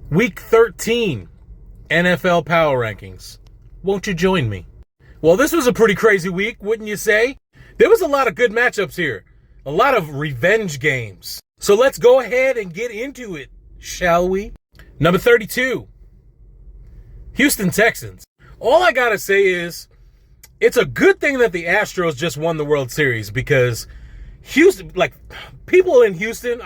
Week 13 NFL Power Rankings. Won't you join me? Well, this was a pretty crazy week, wouldn't you say? There was a lot of good matchups here. A lot of revenge games. So let's go ahead and get into it, shall we? Number 32, Houston Texans. All I gotta say is, it's a good thing that the Astros just won the World Series because Houston, people in Houston,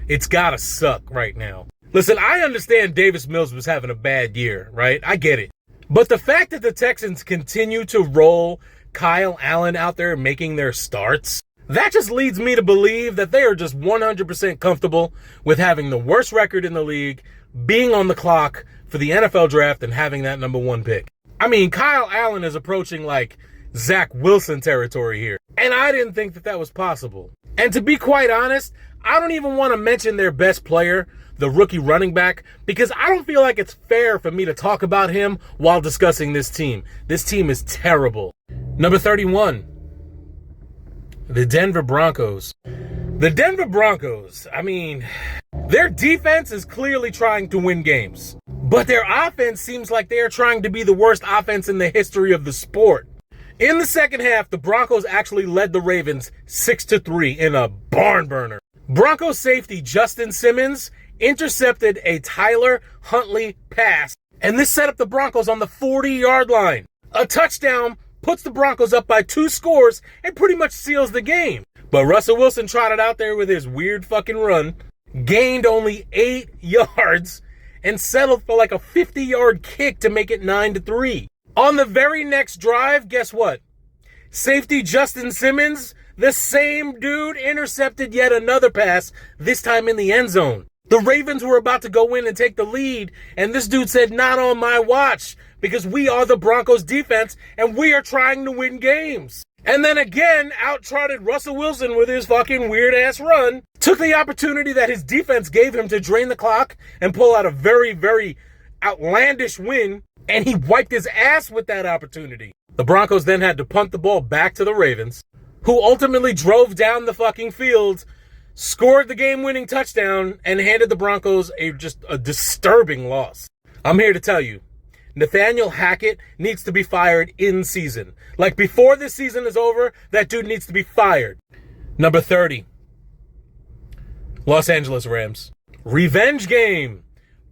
it's gotta suck right now. Listen, I understand Davis Mills was having a bad year, right? I get it. But the fact that the Texans continue to roll Kyle Allen out there making their starts, that just leads me to believe that they are just 100% comfortable with having the worst record in the league, being on the clock for the NFL draft, and having that number one pick. I mean, Kyle Allen is approaching like Zach Wilson territory here. And I didn't think that that was possible. And to be quite honest, I don't even want to mention their best player, the rookie running back, because I don't feel like it's fair for me to talk about him while discussing this team. This team is terrible. Number 31, the Denver Broncos. The Denver Broncos, I mean, their defense is clearly trying to win games, but their offense seems like they are trying to be the worst offense in the history of the sport. In the second half, the Broncos actually led the Ravens 6-3 in a barn burner. Broncos safety Justin Simmons intercepted a Tyler Huntley pass, and this set up the Broncos on the 40-yard line. A touchdown puts the Broncos up by 2 scores and pretty much seals the game. But Russell Wilson trotted out there with his weird fucking run, gained only 8 yards, and settled for like a 50-yard kick to make it 9-3. On the very next drive, guess what? Safety Justin Simmons, the same dude, intercepted yet another pass, this time in the end zone. The Ravens were about to go in and take the lead, and this dude said, "Not on my watch, because we are the Broncos defense, and we are trying to win games." And then again, out-trotted Russell Wilson with his fucking weird-ass run, took the opportunity that his defense gave him to drain the clock and pull out a very, very outlandish win, and he wiped his ass with that opportunity. The Broncos then had to punt the ball back to the Ravens, who ultimately drove down the fucking field, scored the game-winning touchdown, and handed the Broncos just a disturbing loss. I'm here to tell you, Nathaniel Hackett needs to be fired in season. Like, before this season is over, that dude needs to be fired. Number 30, Los Angeles Rams. Revenge game.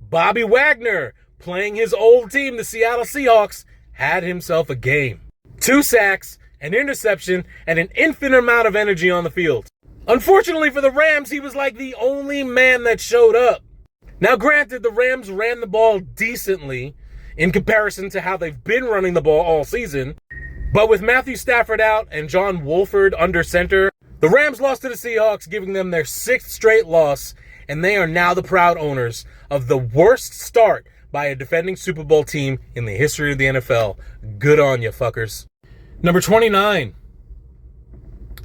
Bobby Wagner, playing his old team, the Seattle Seahawks, had himself a game. 2 sacks, an interception, and an infinite amount of energy on the field. Unfortunately for the Rams, he was like the only man that showed up. Now, granted, the Rams ran the ball decently in comparison to how they've been running the ball all season, but with Matthew Stafford out and John Wolford under center, the Rams lost to the Seahawks, giving them their 6th straight loss, and they are now the proud owners of the worst start by a defending Super Bowl team in the history of the NFL. Good on you, fuckers. Number 29,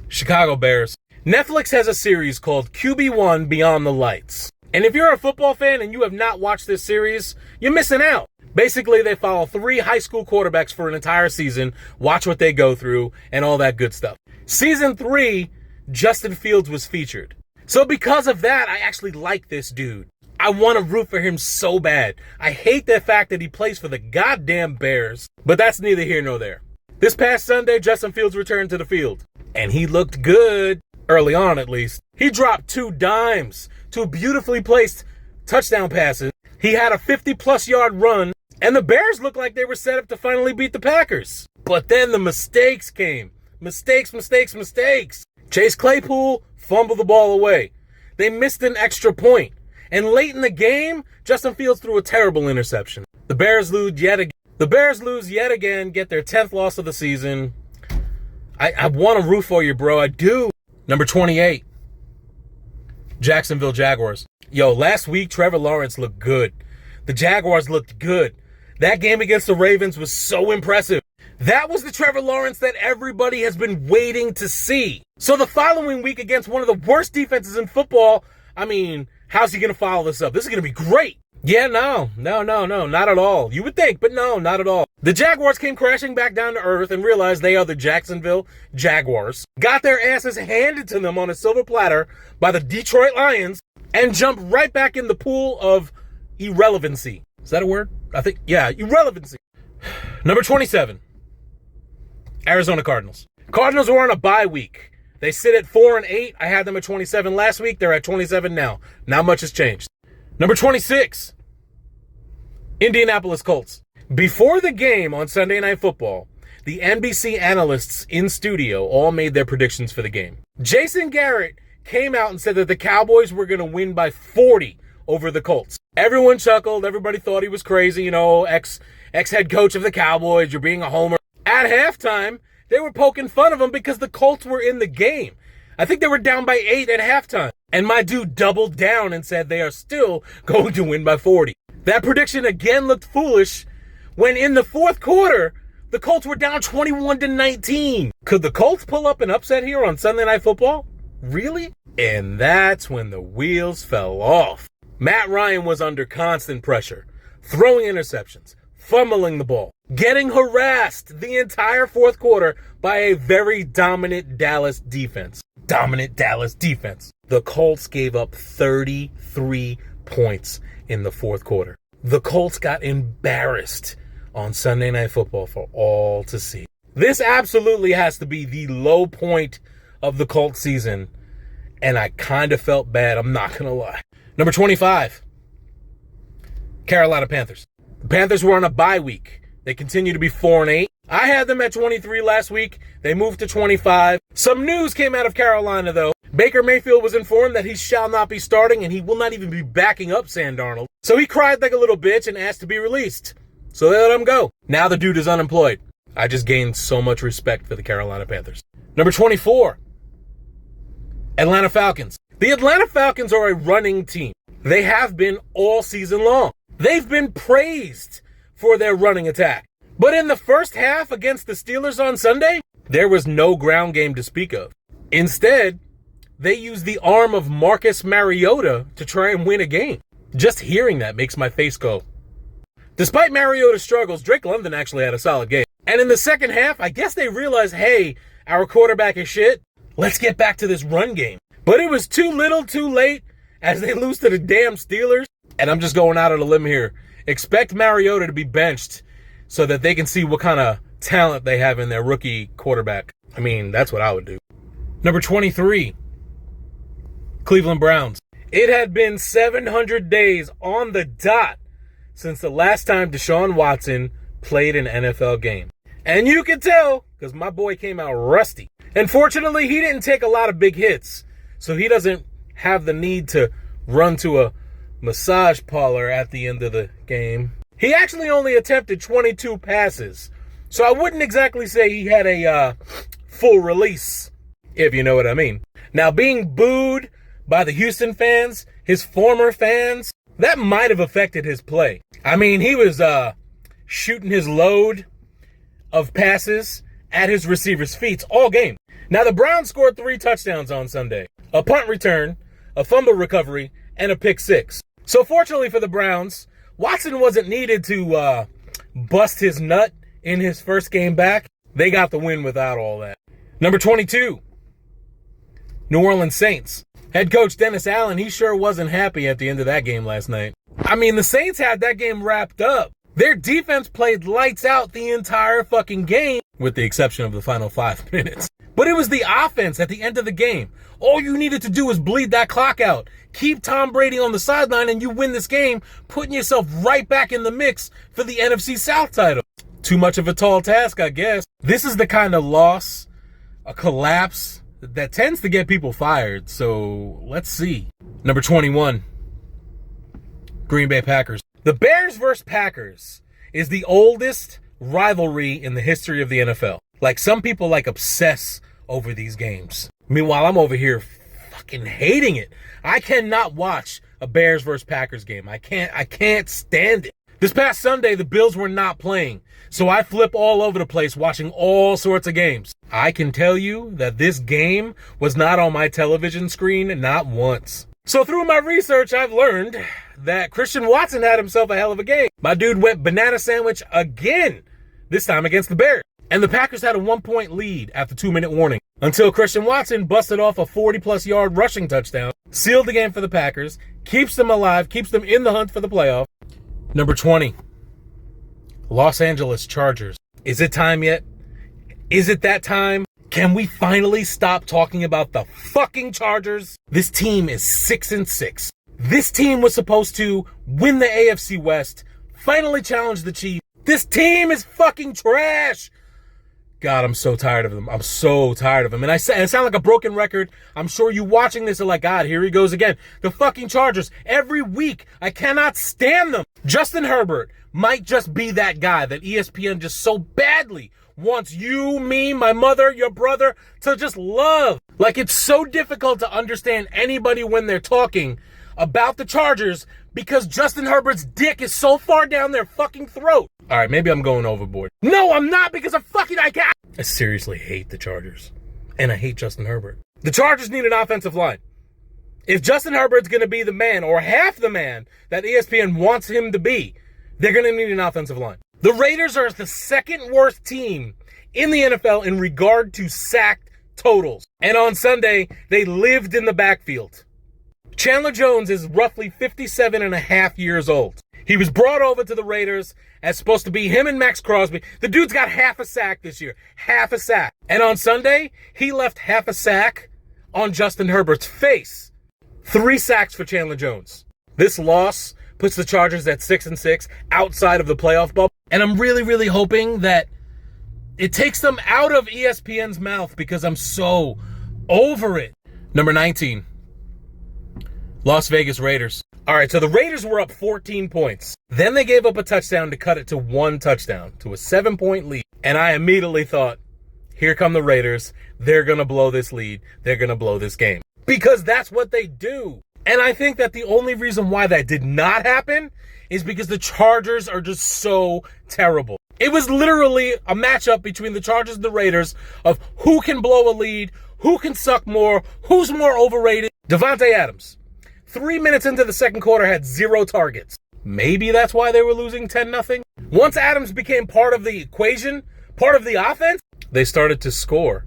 Chicago Bears. Netflix has a series called QB1 Beyond the Lights. And if you're a football fan and you have not watched this series, you're missing out. Basically, they follow 3 high school quarterbacks for an entire season, watch what they go through, and all that good stuff. Season 3, Justin Fields was featured. So because of that, I actually like this dude. I want to root for him so bad. I hate the fact that he plays for the goddamn Bears, but that's neither here nor there. This past Sunday, Justin Fields returned to the field, and he looked good. Early on, at least. He dropped 2 dimes, 2 beautifully placed touchdown passes. He had a 50-plus yard run, and the Bears looked like they were set up to finally beat the Packers. But then the mistakes came. Mistakes. Chase Claypool fumbled the ball away. They missed an extra point. And late in the game, Justin Fields threw a terrible interception. The Bears lose yet again, get their 10th loss of the season. I want to root for you, bro. I do. Number 28, Jacksonville Jaguars. Yo, last week, Trevor Lawrence looked good. The Jaguars looked good. That game against the Ravens was so impressive. That was the Trevor Lawrence that everybody has been waiting to see. So the following week against one of the worst defenses in football, I mean, how's he going to follow this up? This is going to be great. Yeah, no, not at all. You would think, but no, not at all. The Jaguars came crashing back down to earth and realized they are the Jacksonville Jaguars, got their asses handed to them on a silver platter by the Detroit Lions, and jumped right back in the pool of irrelevancy. Is that a word? I think, yeah, irrelevancy. Number 27, Arizona Cardinals. Cardinals were on a bye week. They sit at 4-8. I had them at 27 last week. They're at 27 now. Not much has changed. Number 26, Indianapolis Colts. Before the game on Sunday Night Football, the NBC analysts in studio all made their predictions for the game. Jason Garrett came out and said that the Cowboys were going to win by 40 over the Colts. Everyone chuckled. Everybody thought he was crazy. You know, ex-head coach of the Cowboys, you're being a homer. At halftime, they were poking fun of him because the Colts were in the game. I think they were down by 8 at halftime. And my dude doubled down and said they are still going to win by 40. That prediction again looked foolish when in the fourth quarter, the Colts were down 21-19. Could the Colts pull up an upset here on Sunday Night Football? Really? And that's when the wheels fell off. Matt Ryan was under constant pressure, throwing interceptions, fumbling the ball, getting harassed the entire fourth quarter by a very dominant Dallas defense. The Colts gave up 33 points in the fourth quarter. The Colts got embarrassed on Sunday Night Football for all to see. This absolutely has to be the low point of the Colts season, and I kind of felt bad, I'm not going to lie. Number 25, Carolina Panthers. The Panthers were on a bye week. They continue to be 4-8. I had them at 23 last week. They moved to 25. Some news came out of Carolina, though. Baker Mayfield was informed that he shall not be starting, and he will not even be backing up Sam Darnold. So he cried like a little bitch and asked to be released. So they let him go. Now the dude is unemployed. I just gained so much respect for the Carolina Panthers. Number 24, Atlanta Falcons. The Atlanta Falcons are a running team. They have been all season long. They've been praised for their running attack. But in the first half against the Steelers on Sunday, there was no ground game to speak of. Instead, they used the arm of Marcus Mariota to try and win a game. Just hearing that makes my face go. Despite Mariota's struggles, Drake London actually had a solid game. And in the second half, I guess they realized, hey, our quarterback is shit. Let's get back to this run game. But it was too little too late as they lose to the damn Steelers. And I'm just going out on a limb here. Expect Mariota to be benched so that they can see what kind of talent they have in their rookie quarterback. I mean, that's what I would do. Number 23, Cleveland Browns. It had been 700 days on the dot since the last time Deshaun Watson played an NFL game. And you can tell because my boy came out rusty. And fortunately, he didn't take a lot of big hits, so he doesn't have the need to run to a massage parlor at the end of the game. He actually only attempted 22 passes, so I wouldn't exactly say he had a full release, if you know what I mean. Now, being booed by the Houston fans, his former fans, that might have affected his play. I mean, he was shooting his load of passes at his receivers' feet all game. Now, the Browns scored 3 touchdowns on Sunday. A punt return, a fumble recovery, and a pick 6. So fortunately for the Browns, Watson wasn't needed to bust his nut in his first game back. They got the win without all that. Number 22, New Orleans Saints. Head coach Dennis Allen, he sure wasn't happy at the end of that game last night. I mean, the Saints had that game wrapped up. Their defense played lights out the entire fucking game, with the exception of the final 5 minutes. But it was the offense at the end of the game. All you needed to do was bleed that clock out. Keep Tom Brady on the sideline and you win this game, putting yourself right back in the mix for the NFC South title. Too much of a tall task, I guess. This is the kind of loss, a collapse, that tends to get people fired. So let's see. Number 21, Green Bay Packers. The Bears versus Packers is the oldest rivalry in the history of the NFL. Like, some people obsess over these games. Meanwhile, I'm over here fucking hating it. I cannot watch a Bears versus Packers game. I can't stand it. This past Sunday, the Bills were not playing, so I flip all over the place watching all sorts of games. I can tell you that this game was not on my television screen, not once. So through my research, I've learned that Christian Watson had himself a hell of a game. My dude went banana sandwich again, this time against the Bears. And the Packers had a 1-point lead at the 2-minute warning until Christian Watson busted off a 40-plus yard rushing touchdown, sealed the game for the Packers, keeps them alive, keeps them in the hunt for the playoff. Number 20, Los Angeles Chargers. Is it time yet? Is it that time? Can we finally stop talking about the fucking Chargers? This team is 6-6. This team was supposed to win the AFC West, finally challenge the Chiefs. This team is fucking trash. God, I'm so tired of them. I'm so tired of them. And I sound like a broken record. I'm sure you watching this are like, God, here he goes again. The fucking Chargers. Every week, I cannot stand them. Justin Herbert might just be that guy that ESPN just so badly wants you, me, my mother, your brother to just love. Like, it's so difficult to understand anybody when they're talking about the Chargers because Justin Herbert's dick is so far down their fucking throat. All right, maybe I'm going overboard. No, I'm not, because I seriously hate the Chargers. And I hate Justin Herbert. The Chargers need an offensive line. If Justin Herbert's going to be the man or half the man that ESPN wants him to be, they're going to need an offensive line. The Raiders are the second worst team in the NFL in regard to sacked totals. And on Sunday, they lived in the backfield. Chandler Jones is roughly 57 and a half years old. He was brought over to the Raiders as supposed to be him and Max Crosby. The dude's got half a sack this year. Half a sack. And on Sunday, he left half a sack on Justin Herbert's face. 3 sacks for Chandler Jones. This loss puts the Chargers at 6-6 outside of the playoff bubble. And I'm really, really hoping that it takes them out of ESPN's mouth because I'm so over it. Number 19, Las Vegas Raiders. All right, so the Raiders were up 14 points. Then they gave up a touchdown to cut it to 1 touchdown, to a 7-point lead. And I immediately thought, here come the Raiders. They're going to blow this lead. They're going to blow this game. Because that's what they do. And I think that the only reason why that did not happen is because the Chargers are just so terrible. It was literally a matchup between the Chargers and the Raiders of who can blow a lead, who can suck more, who's more overrated. Davante Adams, 3 minutes into the second quarter, had 0 targets. Maybe that's why they were losing 10-0. Once Adams became part of the equation, part of the offense, they started to score.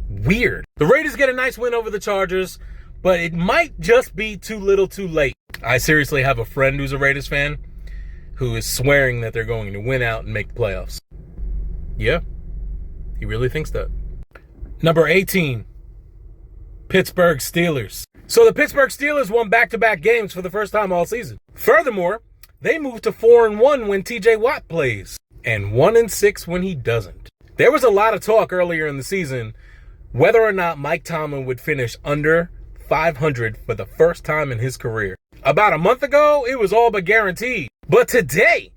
Weird. The Raiders get a nice win over the Chargers, but it might just be too little too late. I seriously have a friend who's a Raiders fan who is swearing that they're going to win out and make the playoffs. Yeah, he really thinks that. Number 18, Pittsburgh Steelers. So the Pittsburgh Steelers won back-to-back games for the first time all season. Furthermore, they moved to 4-1 when TJ Watt plays, and 1-6 when he doesn't. There was a lot of talk earlier in the season whether or not Mike Tomlin would finish under 500 for the first time in his career. About a month ago, it was all but guaranteed. But today,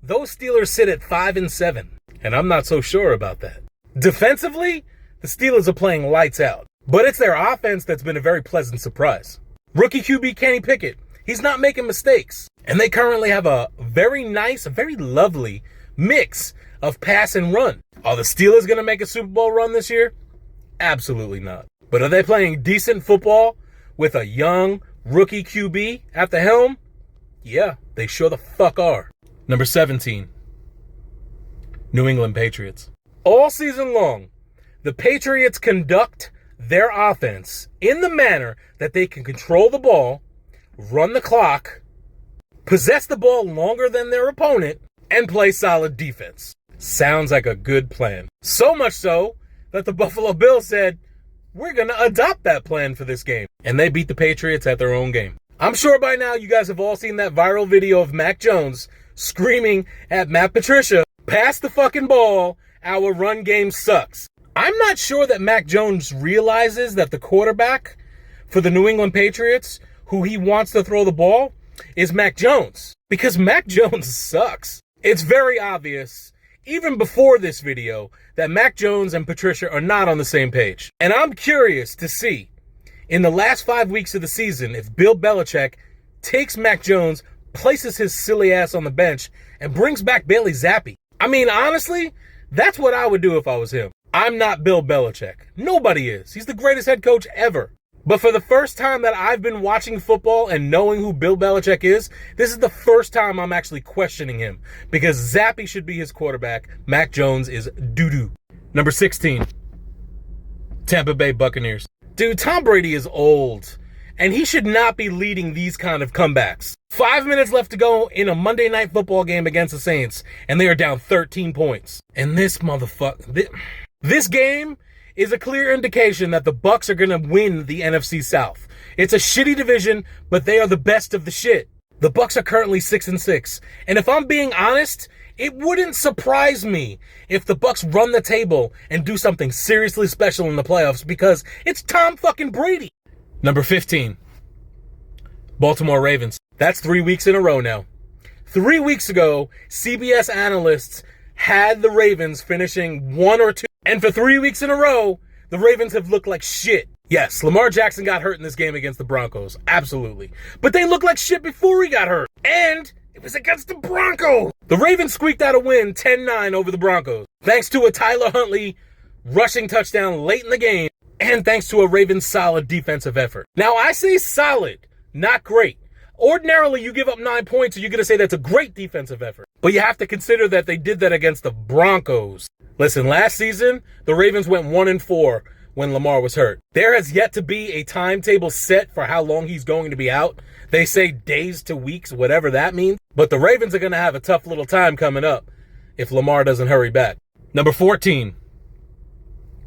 those Steelers sit at 5-7, and I'm not so sure about that. Defensively, the Steelers are playing lights out, but it's their offense that's been a very pleasant surprise. Rookie QB Kenny Pickett, he's not making mistakes, and they currently have a very nice, a very lovely mix of pass and run. Are the Steelers going to make a Super Bowl run this year? Absolutely not. But are they playing decent football with a young rookie QB at the helm? Yeah, they sure the fuck are. Number 17, New England Patriots. All season long, the Patriots conduct their offense in the manner that they can control the ball, run the clock, possess the ball longer than their opponent, and play solid defense. Sounds like a good plan. So much so that the Buffalo Bills said, we're going to adopt that plan for this game. And they beat the Patriots at their own game. I'm sure by now you guys have all seen that viral video of Mac Jones screaming at Matt Patricia, pass the fucking ball, our run game sucks. I'm not sure that Mac Jones realizes that the quarterback for the New England Patriots, who he wants to throw the ball, is Mac Jones. Because Mac Jones sucks. It's very obvious, even before this video, that Mac Jones and Patricia are not on the same page. And I'm curious to see, in the last 5 weeks of the season, if Bill Belichick takes Mac Jones, places his silly ass on the bench, and brings back Bailey Zappi. I mean, honestly, that's what I would do if I was him. I'm not Bill Belichick. Nobody is. He's the greatest head coach ever. But for the first time that I've been watching football and knowing who Bill Belichick is, this is the first time I'm actually questioning him. Because Zappy should be his quarterback. Mac Jones is doo-doo. Number 16, Tampa Bay Buccaneers. Dude, Tom Brady is old. And he should not be leading these kind of comebacks. 5 minutes left to go in a Monday Night Football game against the Saints. And they are down 13 points. And this motherfucker... This game is a clear indication that the Bucs are going to win the NFC South. It's a shitty division, but they are the best of the shit. The Bucs are currently 6-6. And if I'm being honest, it wouldn't surprise me if the Bucs run the table and do something seriously special in the playoffs because it's Tom fucking Brady. Number 15, Baltimore Ravens. That's 3 weeks in a row now. 3 weeks ago, CBS analysts had the Ravens finishing 1 or 2. And for 3 weeks in a row, the Ravens have looked like shit. Yes, Lamar Jackson got hurt in this game against the Broncos. Absolutely. But they looked like shit before he got hurt. And it was against the Broncos. The Ravens squeaked out a win 10-9 over the Broncos. Thanks to a Tyler Huntley rushing touchdown late in the game. And thanks to a Ravens solid defensive effort. Now, I say solid, not great. Ordinarily, you give up 9 points and you're going to say that's a great defensive effort. But you have to consider that they did that against the Broncos. Listen, last season, the Ravens went 1-4 when Lamar was hurt. There has yet to be a timetable set for how long he's going to be out. They say days to weeks, whatever that means. But the Ravens are going to have a tough little time coming up if Lamar doesn't hurry back. Number 14,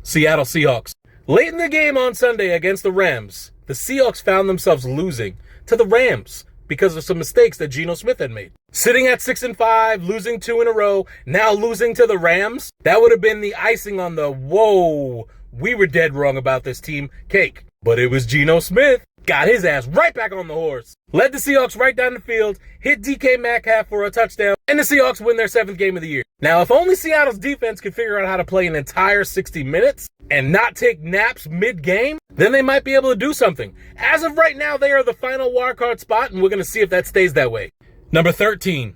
Seattle Seahawks. Late in the game on Sunday against the Rams, the Seahawks found themselves losing to the Rams because of some mistakes that Geno Smith had made. Sitting at 6-5, losing 2 in a row, now losing to the Rams, that would have been the icing on the whoa, we were dead wrong about this team cake. But it was Geno Smith. Got his ass right back on the horse. Led the Seahawks right down the field, hit DK Metcalf for a touchdown, and the Seahawks win their 7th game of the year. Now, if only Seattle's defense could figure out how to play an entire 60 minutes and not take naps mid-game, then they might be able to do something. As of right now, they are the final wildcard spot, and we're going to see if that stays that way. Number 13,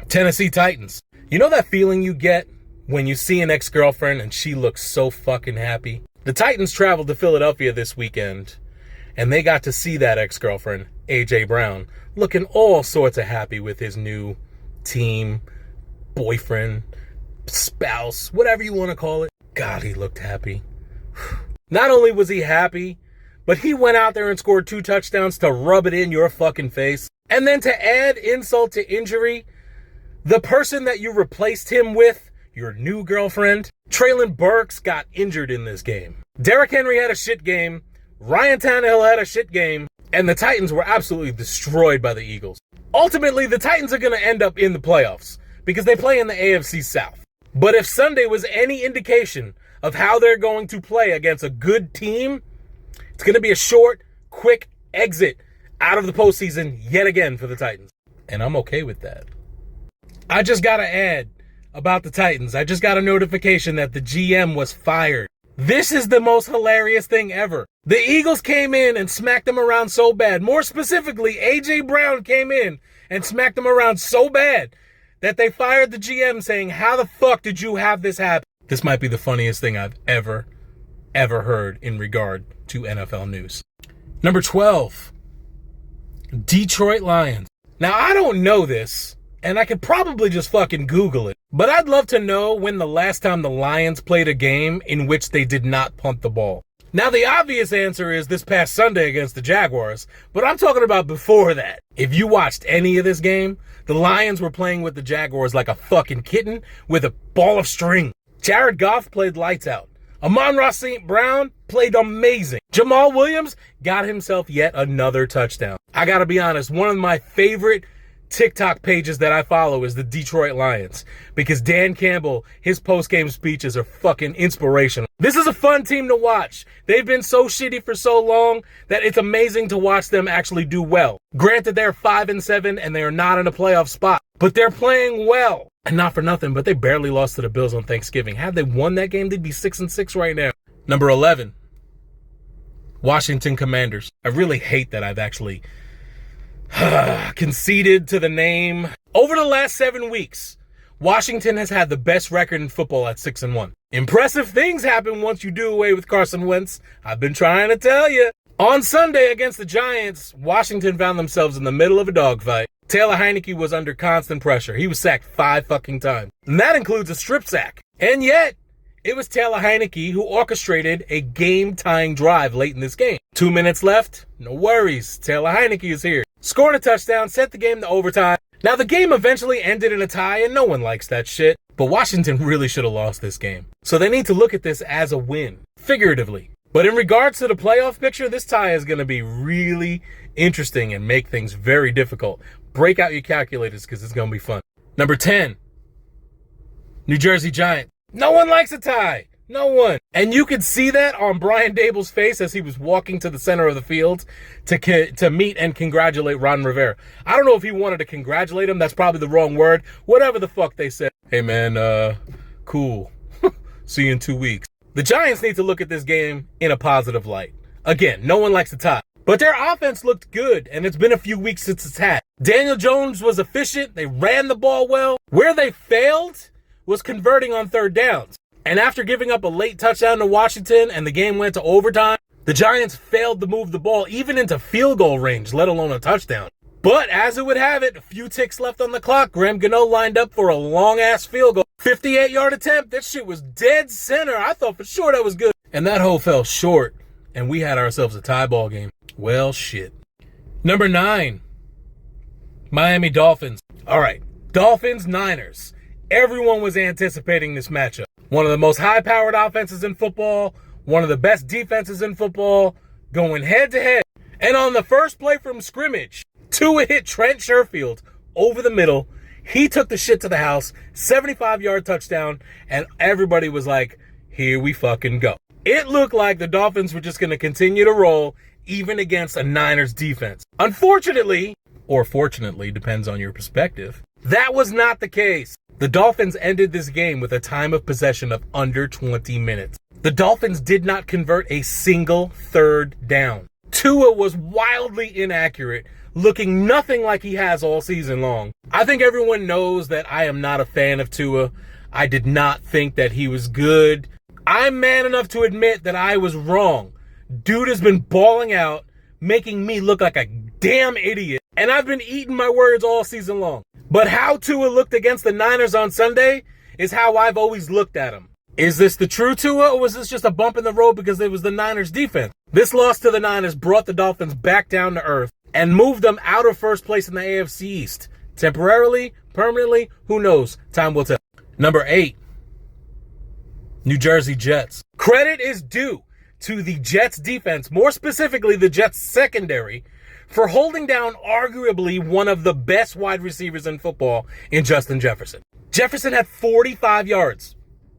Tennessee Titans. You know that feeling you get when you see an ex-girlfriend and she looks so fucking happy? The Titans traveled to Philadelphia this weekend, and they got to see that ex-girlfriend, A.J. Brown, looking all sorts of happy with his new team, boyfriend, spouse, whatever you want to call it. God, he looked happy. Not only was he happy, but he went out there and scored 2 touchdowns to rub it in your fucking face. And then to add insult to injury, the person that you replaced him with, your new girlfriend, Treylon Burks, got injured in this game. Derrick Henry had a shit game. Ryan Tannehill had a shit game. And the Titans were absolutely destroyed by the Eagles. Ultimately, the Titans are going to end up in the playoffs because they play in the AFC South. But if Sunday was any indication of how they're going to play against a good team, it's going to be a short, quick exit out of the postseason yet again for the Titans. And I'm okay with that. I just got to add about the Titans. I just got a notification that the GM was fired. This is the most hilarious thing ever. The Eagles came in and smacked them around so bad. More specifically, A.J. Brown came in and smacked them around so bad that they fired the GM saying, how the fuck did you have this happen? This might be the funniest thing I've ever heard in regard to NFL news. Number 12, Detroit Lions. Now, I don't know this, and I could probably just fucking Google it, but I'd love to know when the last time the Lions played a game in which they did not punt the ball. Now, the obvious answer is this past Sunday against the Jaguars, but I'm talking about before that. If you watched any of this game, the Lions were playing with the Jaguars like a fucking kitten with a ball of string. Jared Goff played lights out. Amon-Ra St. Brown played amazing. Jamal Williams got himself yet another touchdown. I gotta be honest, one of my favorite TikTok pages that I follow is the Detroit Lions because Dan Campbell, his post-game speeches are fucking inspirational. This is a fun team to watch. They've been so shitty for so long that it's amazing to watch them actually do well. Granted, they're 5-7 and they are not in a playoff spot, but they're playing well. And not for nothing, but they barely lost to the Bills on Thanksgiving. Had they won that game, they'd be 6-6 right now. Number 11, Washington Commanders. I really hate that I've actually conceded to the name. Over the last 7 weeks, Washington has had the best record in football at 6-1. Impressive things happen once you do away with Carson Wentz. I've been trying to tell you. On Sunday against the Giants, Washington found themselves in the middle of a dogfight. Taylor Heinicke was under constant pressure. He was sacked 5 fucking times. And that includes a strip sack. And yet, it was Taylor Heinicke who orchestrated a game-tying drive late in this game. 2 minutes left. No worries. Taylor Heinicke is here. Scored a touchdown, sent the game to overtime. Now, the game eventually ended in a tie, and no one likes that shit. But Washington really should have lost this game. So they need to look at this as a win, figuratively. But in regards to the playoff picture, this tie is going to be really interesting and make things very difficult. Break out your calculators because it's going to be fun. Number 10, New Jersey Giants. No one likes a tie. No one. And you could see that on Brian Dable's face as he was walking to the center of the field to meet and congratulate Ron Rivera. I don't know if he wanted to congratulate him. That's probably the wrong word. Whatever the fuck they said. Hey, man, cool. See you in 2 weeks. The Giants need to look at this game in a positive light. Again, no one likes a tie. But their offense looked good, and it's been a few weeks since it's had. Daniel Jones was efficient. They ran the ball well. Where they failed was converting on third downs. And after giving up a late touchdown to Washington and the game went to overtime, the Giants failed to move the ball even into field goal range, let alone a touchdown. But as it would have it, a few ticks left on the clock, Graham Gano lined up for a long-ass field goal. 58-yard attempt. That shit was dead center. I thought for sure that was good. And that hole fell short, and we had ourselves a tie ball game. Well, shit. Number 9, Miami Dolphins. All right, Dolphins-Niners. Everyone was anticipating this matchup. One of the most high-powered offenses in football, one of the best defenses in football, going head-to-head. And on the first play from scrimmage, Tua hit Trent Sherfield over the middle. He took the shit to the house, 75-yard touchdown, and everybody was like, here we fucking go. It looked like the Dolphins were just going to continue to roll, even against a Niners defense. Unfortunately, or fortunately, depends on your perspective, that was not the case. The Dolphins ended this game with a time of possession of under 20 minutes. The Dolphins did not convert a single third down. Tua was wildly inaccurate, looking nothing like he has all season long. I think everyone knows that I am not a fan of Tua. I did not think that he was good. I'm man enough to admit that I was wrong. Dude has been balling out, making me look like a damn idiot. And I've been eating my words all season long. But how Tua looked against the Niners on Sunday is how I've always looked at him. Is this the true Tua, or was this just a bump in the road because it was the Niners defense? This loss to the Niners brought the Dolphins back down to earth and moved them out of first place in the AFC East. Temporarily, permanently, who knows? Time will tell. Number 8, New Jersey Jets. Credit is due to the Jets defense, more specifically the Jets secondary, for holding down arguably one of the best wide receivers in football in Justin Jefferson. Jefferson had 45 yards.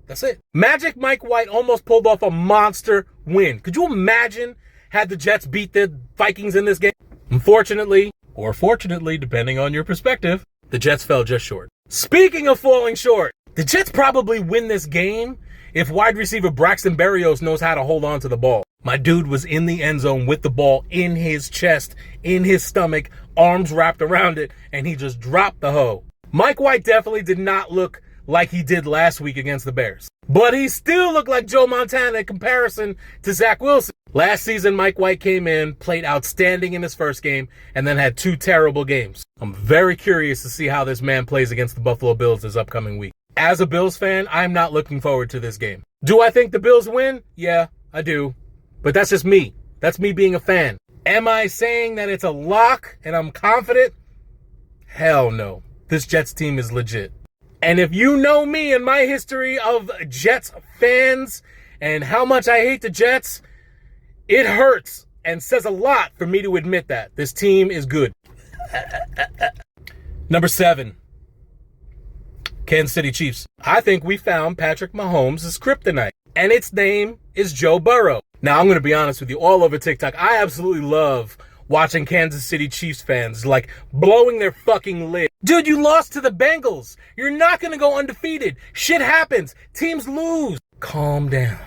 That's it. Magic Mike White almost pulled off a monster win. Could you imagine had the Jets beat the Vikings in this game? Unfortunately, or fortunately, depending on your perspective, the Jets fell just short. Speaking of falling short, the Jets probably win this game if wide receiver Braxton Berrios knows how to hold on to the ball. My dude was in the end zone with the ball in his chest, in his stomach, arms wrapped around it, and he just dropped the hoe. Mike White definitely did not look like he did last week against the Bears. But he still looked like Joe Montana in comparison to Zach Wilson. Last season, Mike White came in, played outstanding in his first game, and then had 2 terrible games. I'm very curious to see how this man plays against the Buffalo Bills this upcoming week. As a Bills fan, I'm not looking forward to this game. Do I think the Bills win? Yeah, I do. But that's just me. That's me being a fan. Am I saying that it's a lock and I'm confident? Hell no. This Jets team is legit. And if you know me and my history of Jets fans and how much I hate the Jets, it hurts and says a lot for me to admit that. This team is good. Number 7, Kansas City Chiefs. I think we found Patrick Mahomes' kryptonite, and its name is Joe Burrow. Now, I'm going to be honest with you, all over TikTok, I absolutely love watching Kansas City Chiefs fans, like, blowing their fucking lid. Dude, you lost to the Bengals. You're not going to go undefeated. Shit happens. Teams lose. Calm down.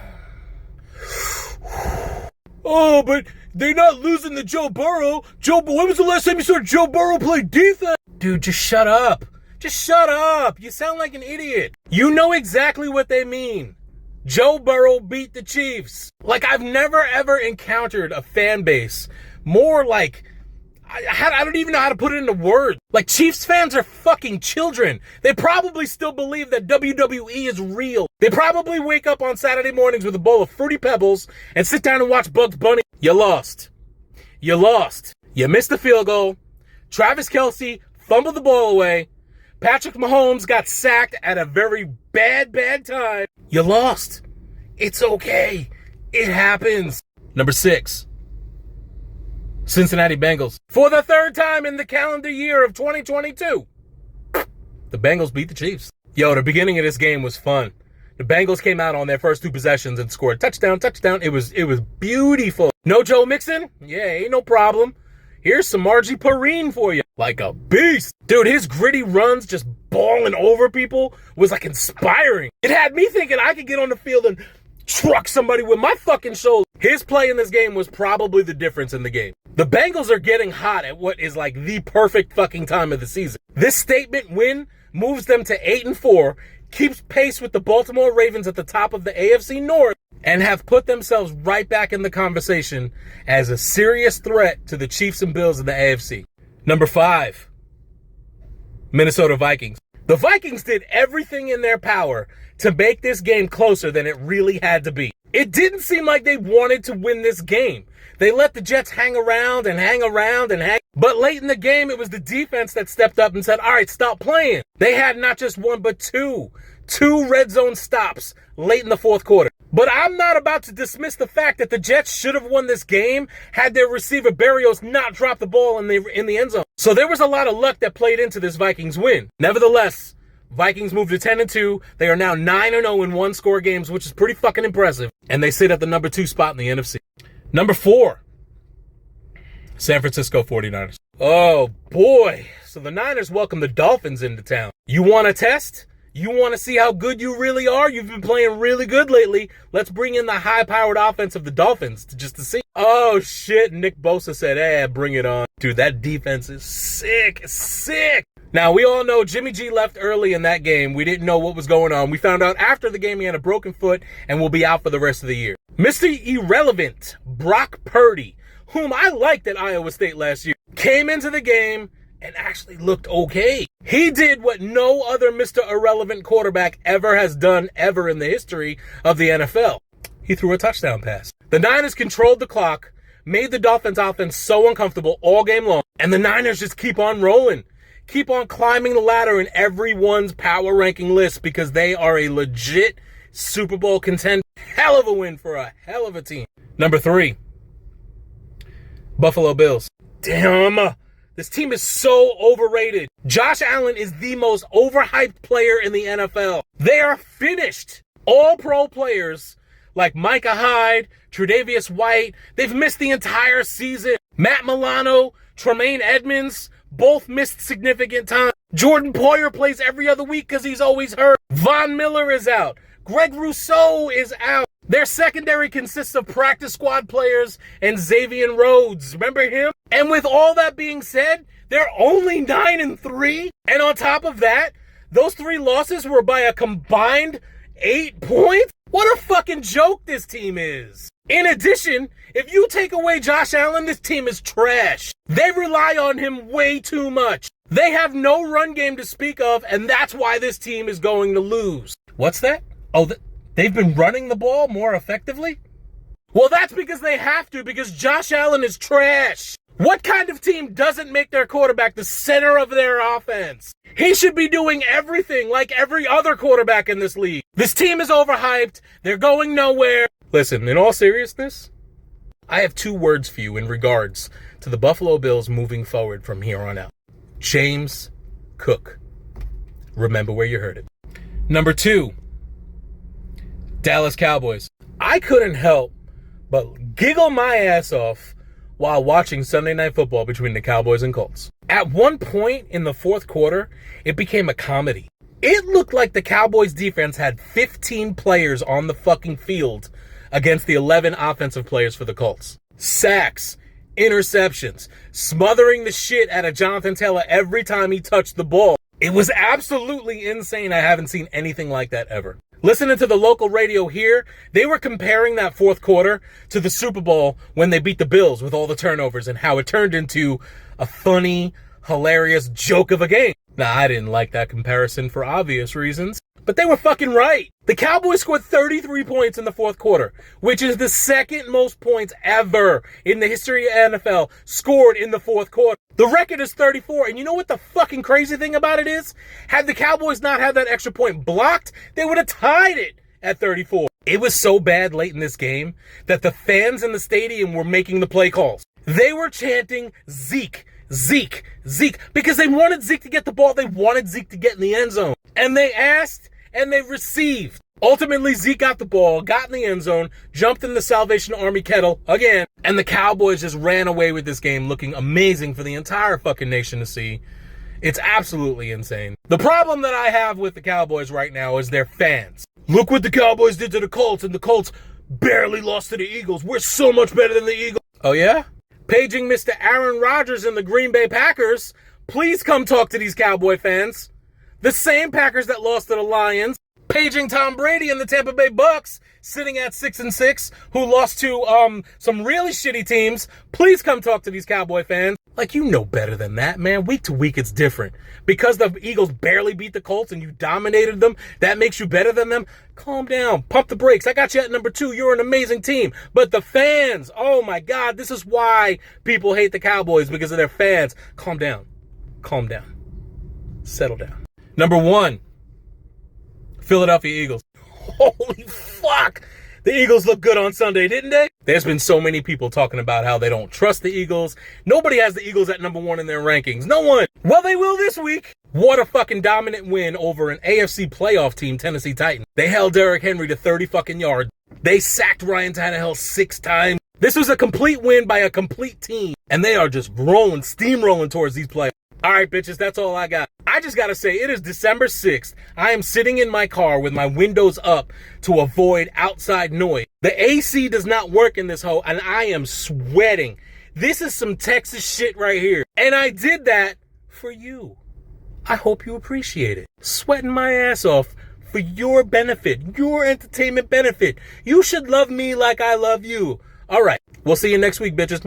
Oh, but they're not losing to Joe Burrow. When was the last time you saw Joe Burrow play defense? Dude, just shut up. Just shut up. You sound like an idiot. You know exactly what they mean. Joe Burrow beat the Chiefs. Like, I've never ever encountered a fan base more like, I don't even know how to put it into words. Like, Chiefs fans are fucking children. They probably still believe that WWE is real. They probably wake up on Saturday mornings with a bowl of Fruity Pebbles and sit down and watch Bugs Bunny. You lost. You lost. You missed the field goal. Travis Kelce fumbled the ball away. Patrick Mahomes got sacked at a very bad time. You lost. It's okay. It happens. Number 6. Cincinnati Bengals. For the third time in the calendar year of 2022, the Bengals beat the Chiefs. Yo, the beginning of this game was fun. The Bengals came out on their first 2 possessions and scored touchdown. It was beautiful. No Joe Mixon? Yeah, ain't no problem. Here's some Margie Perrine for you. Like a beast. Dude, his gritty runs just balling over people was like inspiring. It had me thinking I could get on the field and truck somebody with my fucking shoulder. His play in this game was probably the difference in the game. The Bengals are getting hot at what is like the perfect fucking time of the season. This statement win moves them to 8-4, keeps pace with the Baltimore Ravens at the top of the AFC North, and have put themselves right back in the conversation as a serious threat to the Chiefs and Bills of the AFC. Number 5, Minnesota Vikings. The Vikings did everything in their power to make this game closer than it really had to be. It didn't seem like they wanted to win this game. They let the Jets hang around. But late in the game, it was the defense that stepped up and said, all right, stop playing. They had not just one, but two red zone stops late in the fourth quarter. But I'm not about to dismiss the fact that the Jets should have won this game had their receiver Berrios not dropped the ball in the end zone. So there was a lot of luck that played into this Vikings win. Nevertheless, Vikings moved to 10-2. They are now 9-0 in one-score games, which is pretty fucking impressive. And they sit at the number 2 spot in the NFC. Number 4, San Francisco 49ers. Oh, boy. So the Niners welcome the Dolphins into town. You want a test? You want to see how good you really are? You've been playing really good lately. Let's bring in the high-powered offense of the Dolphins just to see. Oh, shit. Nick Bosa said, bring it on. Dude, that defense is sick. Now, we all know Jimmy G left early in that game. We didn't know what was going on. We found out after the game he had a broken foot and will be out for the rest of the year. Mr. Irrelevant, Brock Purdy, whom I liked at Iowa State last year, came into the game and actually looked okay. He did what no other Mr. Irrelevant quarterback ever has done ever in the history of the NFL. He threw a touchdown pass. The Niners controlled the clock, made the Dolphins offense so uncomfortable all game long, and the Niners just keep on rolling. Keep on climbing the ladder in everyone's power ranking list because they are a legit Super Bowl contender. Hell of a win for a hell of a team. Number 3, Buffalo Bills. Damn, this team is so overrated. Josh Allen is the most overhyped player in the NFL. They are finished. All pro players like Micah Hyde, Tre'Davious White, they've missed the entire season. Matt Milano, Tremaine Edmonds, both missed significant time. Jordan Poyer plays every other week because he's always hurt. Von Miller is out. Greg Rousseau is out. Their secondary consists of practice squad players and Xavier Rhodes. Remember him? And with all that being said, they're only 9-3. And on top of that, those 3 losses were by a combined 8 points. What a fucking joke this team is. In addition, if you take away Josh Allen, this team is trash. They rely on him way too much. They have no run game to speak of, and that's why this team is going to lose. What's that? Oh, they've been running the ball more effectively? Well, that's because they have to, because Josh Allen is trash. What kind of team doesn't make their quarterback the center of their offense? He should be doing everything like every other quarterback in this league. This team is overhyped. They're going nowhere. Listen, in all seriousness, I have 2 words for you in regards to the Buffalo Bills moving forward from here on out. James Cook. Remember where you heard it. Number 2, Dallas Cowboys. I couldn't help but giggle my ass off while watching Sunday Night Football between the Cowboys and Colts. At one point in the fourth quarter, it became a comedy. It looked like the Cowboys defense had 15 players on the fucking field against the 11 offensive players for the Colts. Sacks, interceptions, smothering the shit out of Jonathan Taylor every time he touched the ball. It was absolutely insane. I haven't seen anything like that ever. Listening to the local radio here, they were comparing that fourth quarter to the Super Bowl when they beat the Bills with all the turnovers and how it turned into a funny, hilarious joke of a game. Now, I didn't like that comparison for obvious reasons, but they were fucking right. The Cowboys scored 33 points in the fourth quarter, which is the second most points ever in the history of NFL scored in the fourth quarter. The record is 34, and you know what the fucking crazy thing about it is? Had the Cowboys not had that extra point blocked, they would have tied it at 34. It was so bad late in this game that the fans in the stadium were making the play calls. They were chanting Zeke, Zeke, Zeke, because they wanted Zeke to get the ball. They wanted Zeke to get in the end zone. And they asked, and they received. Ultimately, Zeke got the ball, got in the end zone, jumped in the Salvation Army kettle again, and the Cowboys just ran away with this game looking amazing for the entire fucking nation to see. It's absolutely insane. The problem that I have with the Cowboys right now is their fans. Look what the Cowboys did to the Colts, and the Colts barely lost to the Eagles. We're so much better than the Eagles. Oh, yeah? Paging Mr. Aaron Rodgers and the Green Bay Packers, please come talk to these Cowboy fans. The same Packers that lost to the Lions. Paging Tom Brady and the Tampa Bay Bucks, sitting at 6-6, who lost to some really shitty teams. Please come talk to these Cowboy fans. Like, you know better than that, man. Week to week, it's different. Because the Eagles barely beat the Colts and you dominated them, that makes you better than them. Calm down. Pump the brakes. I got you at number 2. You're an amazing team. But the fans, oh my God, this is why people hate the Cowboys, because of their fans. Calm down. Calm down. Settle down. Number 1. Philadelphia Eagles. Holy fuck! The Eagles look good on Sunday, didn't they? There's been so many people talking about how they don't trust the Eagles. Nobody has the Eagles at number 1 in their rankings. No one. Well, they will this week. What a fucking dominant win over an AFC playoff team, Tennessee Titans. They held Derrick Henry to 30 fucking yards. They sacked Ryan Tannehill 6 times. This was a complete win by a complete team. And they are just rolling, steamrolling towards these playoffs. All right, bitches, that's all I got. I just got to say, it is December 6th. I am sitting in my car with my windows up to avoid outside noise. The AC does not work in this hole, and I am sweating. This is some Texas shit right here. And I did that for you. I hope you appreciate it. Sweating my ass off for your benefit, your entertainment benefit. You should love me like I love you. All right, we'll see you next week, bitches.